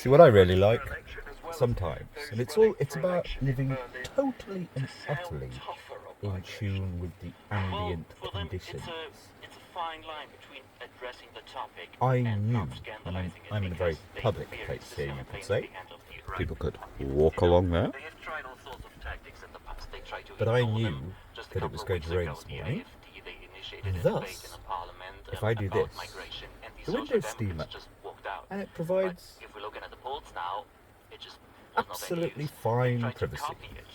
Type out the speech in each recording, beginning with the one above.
See what I really like sometimes, and it's about living totally and utterly in tune with the ambient conditions. It's a fine line between addressing the topic I and knew, not I mean, scandalizing it I'm in a very because they public fear place it's here, the you could pain to say. the end of the People could You walk know, along there. they have tried all sorts of tactics in the past. They tried to But I ignore knew them. Just a that it couple was of going weeks to rain ago, this the morning, AFD, they initiated and a debate in thus, the parliament if I do about this, migration, and the the Social window steamer, Democrats just walked out. and it But provides if we're looking at the polls now, it just was not any absolutely use. They fine tried to privacy. copy it.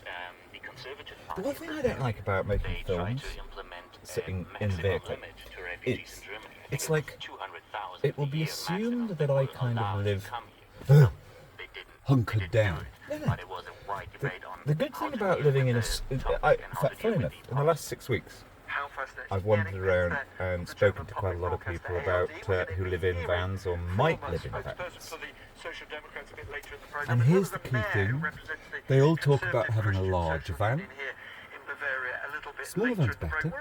The Conservative The Party one thing I don't like about making they tried films, to implement sitting a in the maximum vehicle, limit to refugees it's in Germany. I think it's it was like 200,000 it will a be year assumed maximum that I were kind of allowed to live come here. Well, they didn't. hunkered They didn't down. do it. No, no. But it was a wide debate on The good how thing to about deal living with in a, the in topic and how to fact, deal funny with enough, the in the last 6 weeks, I've wandered around and spoken to quite a lot of people about who live in vans or might live in vans. And here's the key thing: they all talk about having a larger van. Smaller van's better,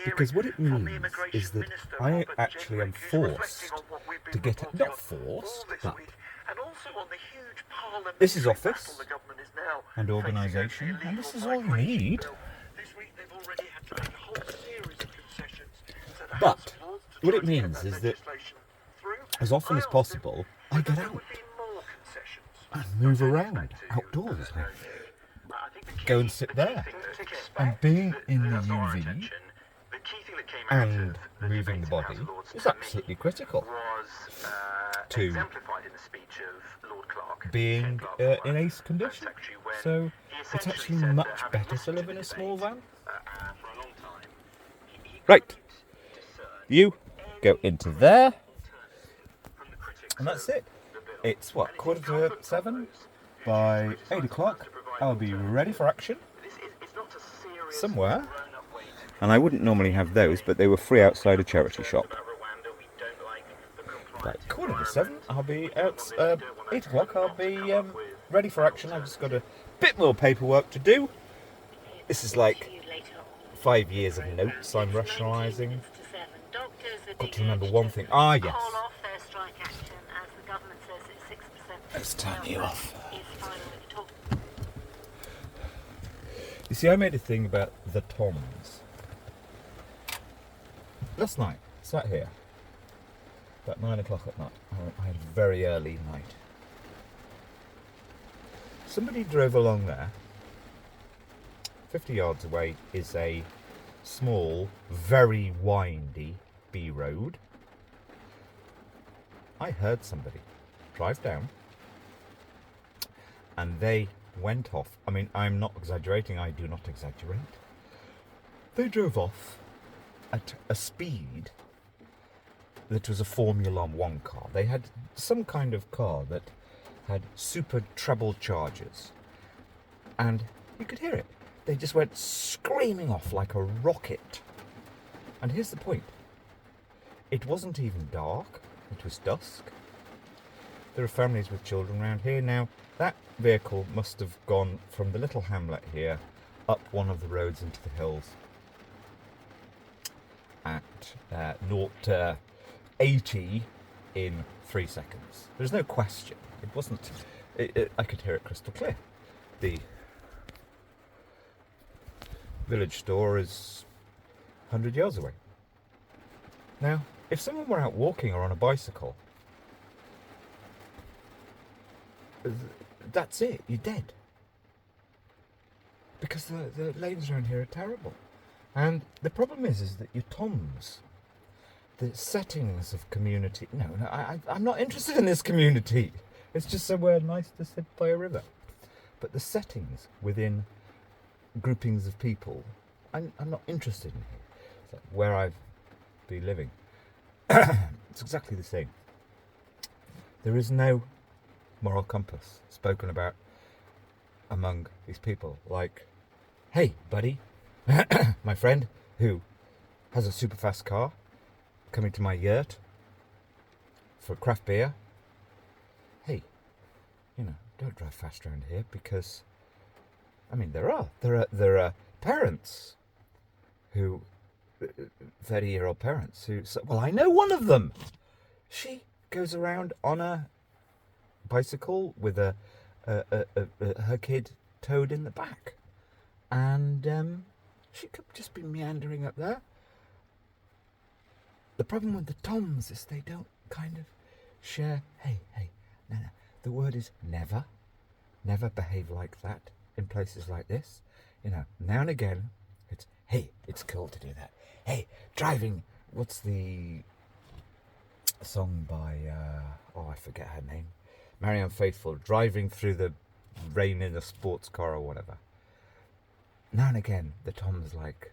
because what it means is that I actually am forced to get out. Not forced, but this is office and organisation, and this is all you need. But what it means is that as often as possible, I get out and move around outdoors. I go and sit there. And being in the UV and moving the body is absolutely critical to being in ace condition. So it's actually much better to live in a small van. Right, you go into there, and that's it. It's what, 7:15? By 8 o'clock, I'll be ready for action somewhere. And I wouldn't normally have those, but they were free outside a charity shop. By 7:15, I'll be out. 8 o'clock, I'll be ready for action. I've just got a bit more paperwork to do. This is like 5 years of notes I'm rationalising. Got to remember one thing. Ah, yes. Let's turn you off. You see, I made a thing about the Toms. Last night, sat here, about 9 o'clock at night. I had a very early night. Somebody drove along there. 50 yards away is a small, very windy B road. I heard somebody drive down, and they went off. I mean, I'm not exaggerating, I do not exaggerate. They drove off at a speed that was a Formula One car. They had some kind of car that had super treble chargers, and you could hear it. They just went screaming off like a rocket. And here's the point. It wasn't even dark, it was dusk. There are families with children around here. Now, that vehicle must have gone from the little hamlet here up one of the roads into the hills at 0 to 80 in 3 seconds. There's no question. It wasn't. I could hear it crystal clear. The village store is 100 yards away. Now, if someone were out walking or on a bicycle, that's it, you're dead. Because the lanes around here are terrible. And the problem is that your Toms, the settings of community, I'm not interested in this community. It's just somewhere nice to sit by a river. But the settings within groupings of people, I'm not interested in here. It's like where I've been living. It's exactly the same. There is no moral compass spoken about among these people. Like, hey, buddy, my friend who has a super fast car coming to my yurt for craft beer. Hey, don't drive fast around here because, there are parents who, 30-year-old parents who, well, I know one of them. She goes around on a bicycle with her kid towed in the back, and she could just be meandering up there. The problem with the Toms is they don't kind of share. Hey, no. The word is never. Never behave like that in places like this. You know, now and again, it's, hey, it's cool to do that. Hey, driving. What's the song by, I forget her name. Marianne Faithfull, driving through the rain in a sports car or whatever. Now and again, the Tom's like,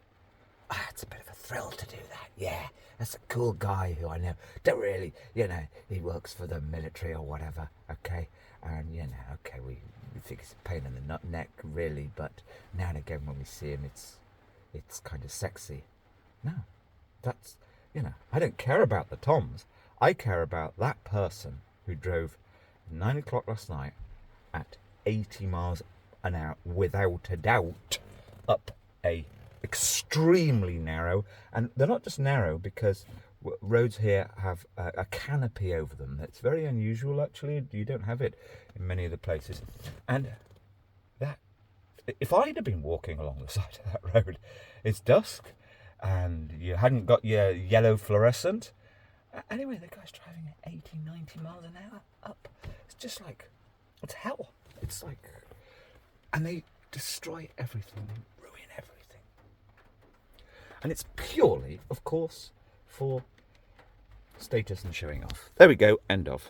it's a bit of a thrill to do that. Yeah, that's a cool guy who I know. Don't really, he works for the military or whatever. Okay, and okay, we think it's a pain in the neck, really, but now and again when we see him, it's kind of sexy. No, that's, I don't care about the Toms. I care about that person who drove 9 o'clock last night at 80 miles an hour without a doubt up a extremely narrow, and they're not just narrow because roads here have a canopy over them. That's very unusual, actually. You don't have it in many other places. And that, if I'd have been walking along the side of that road, it's dusk, and you hadn't got your yellow fluorescent. Anyway, the guy's driving at 80, 90 miles an hour up. It's just like, it's hell. It's like, and they destroy everything, ruin everything. And it's purely, of course, for status and showing off. There we go, end of.